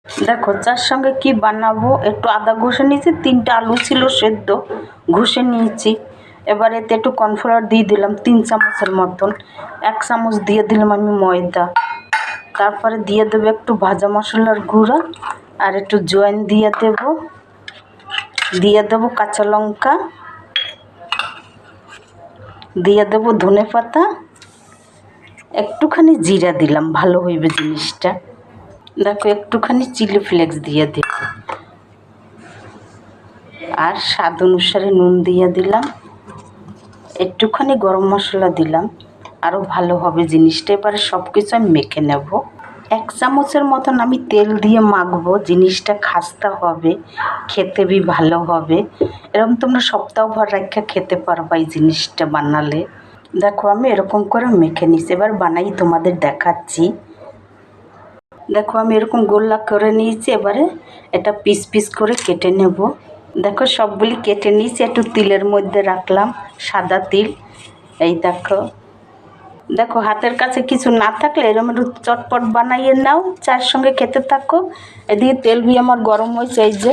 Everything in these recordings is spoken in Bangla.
দেখো চার সঙ্গে কি বানাবো, একটু আদা ঘষে নিয়েছি, 3টা আলু ছিল সেদ্ধ, ঘষে নিয়েছি। এবার এতে একটু কর্নফ্লাওয়ার দিয়ে দিলাম 3 চামচের মতন, 1 চামচ দিয়ে দিলাম আমি ময়দা, তারপরে দিয়ে দেবো একটু ভাজা মশলার গুঁড়া আর একটু জোয়ান দিয়ে দেবো কাঁচা লঙ্কা, দিয়ে দেবো ধনে পাতা, একটুখানি জিরা দিলাম, ভালো হইবে জিনিসটা। দেখো একটুখানি চিলি ফ্লেক্স দিয়ে দেব আর স্বাদ অনুসারে নুন দিয়ে দিলাম, একটুখানি গরম মশলা দিলাম, আরও ভালো হবে জিনিসটা। এবারে সব কিছু আমি মেখে নেব। 1 চামচের মতন আমি তেল দিয়ে মাখবো, জিনিসটা খাস্তা হবে, খেতে বি ভালো হবে। এরকম তোমরা সপ্তাহভর রাখা খেতে পারবা এই জিনিসটা বানালে। দেখো আমি এরকম করে মেখে নিচ্ছি, এবার বানাই তোমাদের দেখাচ্ছি। দেখো আমি এরকম গোল্লা করে নিয়েছি, এবারে এটা পিস পিস করে কেটে নেব। দেখো সবগুলি কেটে নিয়েছি, একটু তিলের মধ্যে রাখলাম, সাদা তিল। এই দেখো, দেখো হাতের কাছে কিছু না থাকলে এরকম একটু চটপট বানাইয়ে নাও, চায়ের সঙ্গে খেতে থাকো। এদিকে তেল ভি আমার গরম হয়েছে, এই যে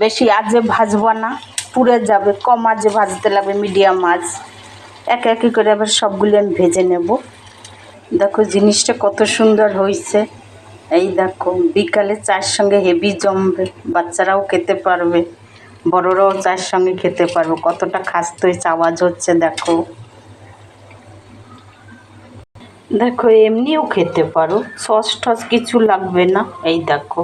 বেশি আজে ভাজবা না, পুড়ে যাবে, কম আজে ভাজতে লাগবে, মিডিয়াম আঁচ। একে একে করে আবার সবগুলি আমি ভেজে নেব। দেখো জিনিসটা কত সুন্দর হয়েছে। এই দেখো বিকালে চায়ের সঙ্গে হেভি জমবে, বাচ্চারাও খেতে পারবে, বড়রাও চায়ের সঙ্গে খেতে পারবে। কতটা খাস্তে হয়েছে, আওয়াজ হচ্ছে দেখো। দেখো এমনিও খেতে পারো, সস টস কিছু লাগবে না। এই দেখো